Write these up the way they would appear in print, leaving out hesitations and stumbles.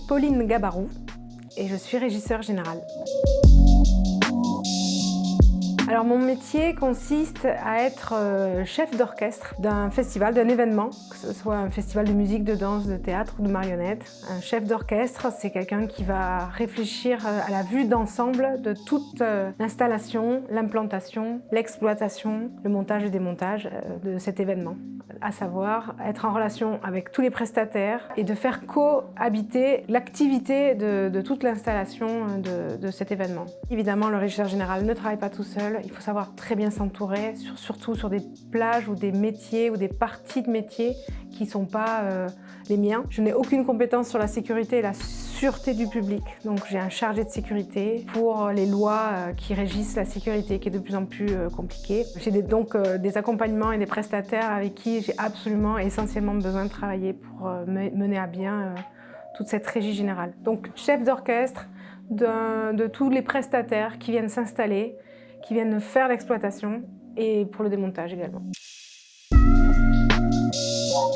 Pauline Gabarou et je suis régisseur général. Alors mon métier consiste à être chef d'orchestre d'un festival, d'un événement, que ce soit un festival de musique, de danse, de théâtre ou de marionnettes. Un chef d'orchestre, c'est quelqu'un qui va réfléchir à la vue d'ensemble de toute l'installation, l'implantation, l'exploitation, le montage et démontage de cet événement. À savoir être en relation avec tous les prestataires et de faire cohabiter l'activité de toute l'installation de cet événement. Évidemment, le régisseur général ne travaille pas tout seul, il faut savoir très bien s'entourer, surtout sur des plages ou des métiers ou des parties de métiers qui ne sont pas les miens. Je n'ai aucune compétence sur la sécurité et la sûreté du public, donc j'ai un chargé de sécurité pour les lois qui régissent la sécurité, qui est de plus en plus compliquée. J'ai donc des accompagnements et des prestataires avec qui j'ai absolument et essentiellement besoin de travailler pour mener à bien toute cette régie générale. Donc chef d'orchestre de tous les prestataires qui viennent s'installer, qui viennent faire l'exploitation et pour le démontage également.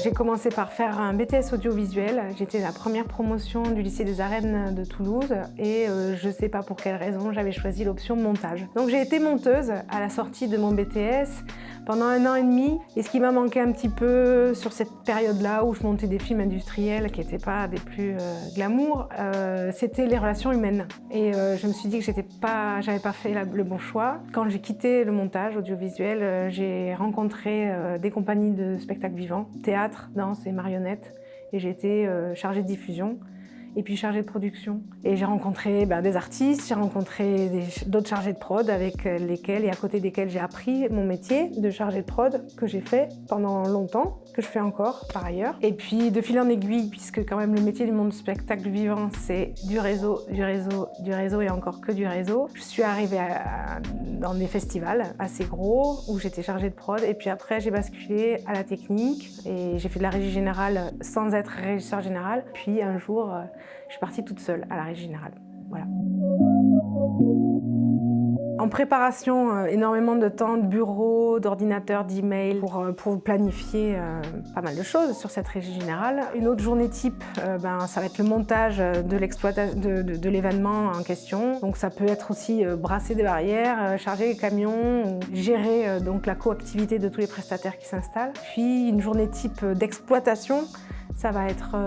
J'ai commencé par faire un BTS audiovisuel. J'étais la première promotion du lycée des Arènes de Toulouse et je ne sais pas pour quelle raison, j'avais choisi l'option montage. Donc j'ai été monteuse à la sortie de mon BTS pendant 1 an et demi. Et ce qui m'a manqué un petit peu sur cette période-là où je montais des films industriels qui n'étaient pas des plus glamour, c'était les relations humaines. Et je me suis dit que j'avais pas fait le bon choix. Quand j'ai quitté le montage audiovisuel, j'ai rencontré des compagnies de spectacles vivants, théâtre, danse et marionnettes, et j'ai été chargée de diffusion et puis chargée de production. Et j'ai rencontré des artistes, j'ai rencontré d'autres chargés de prod avec lesquels et à côté desquels j'ai appris mon métier de chargée de prod que j'ai fait pendant longtemps, que je fais encore par ailleurs. Et puis de fil en aiguille, puisque quand même le métier du monde du spectacle vivant, c'est du réseau, du réseau, du réseau et encore que du réseau. Je suis arrivée dans des festivals assez gros où j'étais chargée de prod et puis après j'ai basculé à la technique et j'ai fait de la régie générale sans être régisseur général. Puis un jour, je suis partie toute seule à la régie générale. Voilà. En préparation, énormément de temps de bureau, d'ordinateur, d'email pour planifier pas mal de choses sur cette régie générale. Une autre journée type, ça va être le montage de l'événement en question. Donc ça peut être aussi brasser des barrières, charger les camions, gérer donc la coactivité de tous les prestataires qui s'installent. Puis une journée type d'exploitation. Ça va être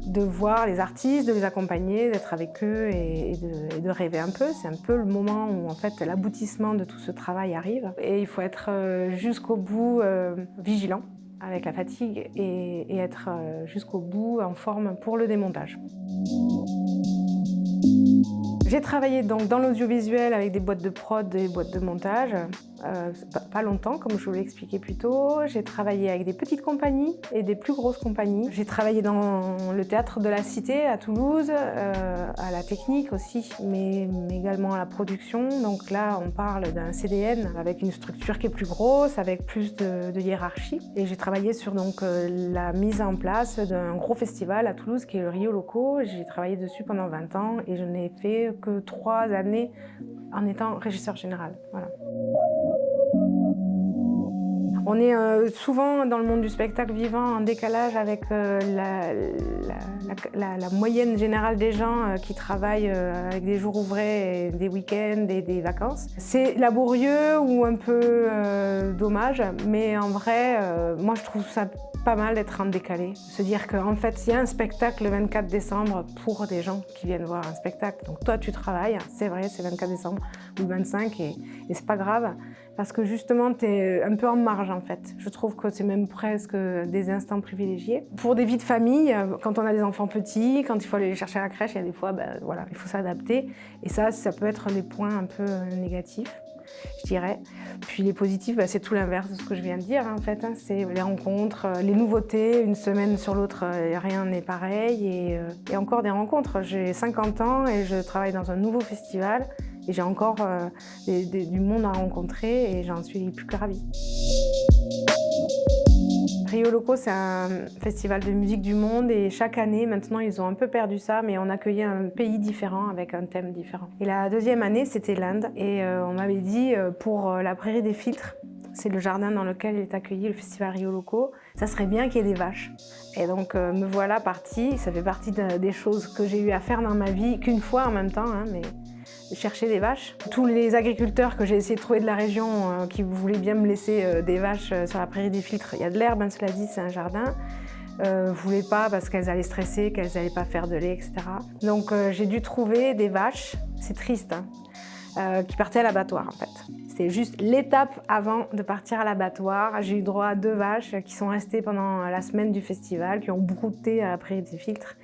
de voir les artistes, de les accompagner, d'être avec eux et de rêver un peu. C'est un peu le moment où en fait l'aboutissement de tout ce travail arrive. Et il faut être jusqu'au bout vigilant avec la fatigue et être jusqu'au bout en forme pour le démontage. J'ai travaillé donc dans l'audiovisuel avec des boîtes de prod, des boîtes de montage, pas longtemps comme je vous l'ai expliqué plus tôt. J'ai travaillé avec des petites compagnies et des plus grosses compagnies. J'ai travaillé dans le théâtre de la Cité à Toulouse, à la technique aussi, mais également à la production. Donc là, on parle d'un CDN avec une structure qui est plus grosse, avec plus de hiérarchie. Et j'ai travaillé sur donc, la mise en place d'un gros festival à Toulouse qui est le Rio Loco. J'ai travaillé dessus pendant 20 ans et je n'ai fait que 3 années en étant régisseur général. Voilà. On est souvent dans le monde du spectacle vivant en décalage avec la moyenne générale des gens qui travaillent avec des jours ouvrés, et des week-ends et des vacances. C'est laborieux ou un peu dommage, mais en vrai, moi je trouve ça pas mal d'être en décalé. Se dire qu'en fait, il y a un spectacle le 24 décembre pour des gens qui viennent voir un spectacle. Donc toi, tu travailles, c'est vrai, c'est le 24 décembre ou le 25 et c'est pas grave. Parce que justement, tu es un peu en marge en fait. Je trouve que c'est même presque des instants privilégiés. Pour des vies de famille, quand on a des enfants petits, quand il faut aller les chercher à la crèche, il y a des fois, voilà, il faut s'adapter. Et ça peut être des points un peu négatifs, je dirais. Puis les positifs, c'est tout l'inverse de ce que je viens de dire en fait. C'est les rencontres, les nouveautés, une semaine sur l'autre, rien n'est pareil. Et encore des rencontres. J'ai 50 ans et je travaille dans un nouveau festival. Et j'ai encore du monde à rencontrer et j'en suis plus que ravie. Rio Loco, c'est un festival de musique du monde et chaque année, maintenant, ils ont un peu perdu ça, mais on accueillait un pays différent avec un thème différent. Et la deuxième année, c'était l'Inde et on m'avait dit pour la Prairie des Filtres, c'est le jardin dans lequel est accueilli le festival Rio Loco. Ça serait bien qu'il y ait des vaches. Et donc me voilà partie, ça fait partie des choses que j'ai eu à faire dans ma vie, qu'une fois en même temps, hein, mais chercher des vaches. Tous les agriculteurs que j'ai essayé de trouver de la région qui voulaient bien me laisser des vaches sur la prairie des Filtres, il y a de l'herbe, hein, cela dit, c'est un jardin. Voulaient pas parce qu'elles allaient stresser, qu'elles n'allaient pas faire de lait, etc. Donc j'ai dû trouver des vaches, c'est triste, hein, qui partaient à l'abattoir en fait. C'était juste l'étape avant de partir à l'abattoir. J'ai eu droit à 2 vaches qui sont restées pendant la semaine du festival, qui ont brouté à la prairie des Filtres.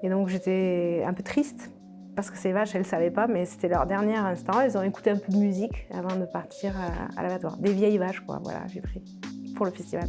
Et donc j'étais un peu triste parce que ces vaches, elles ne savaient pas, mais c'était leur dernier instant. Elles ont écouté un peu de musique avant de partir à l'abattoir. Des vieilles vaches, quoi, voilà, j'ai pris pour le festival.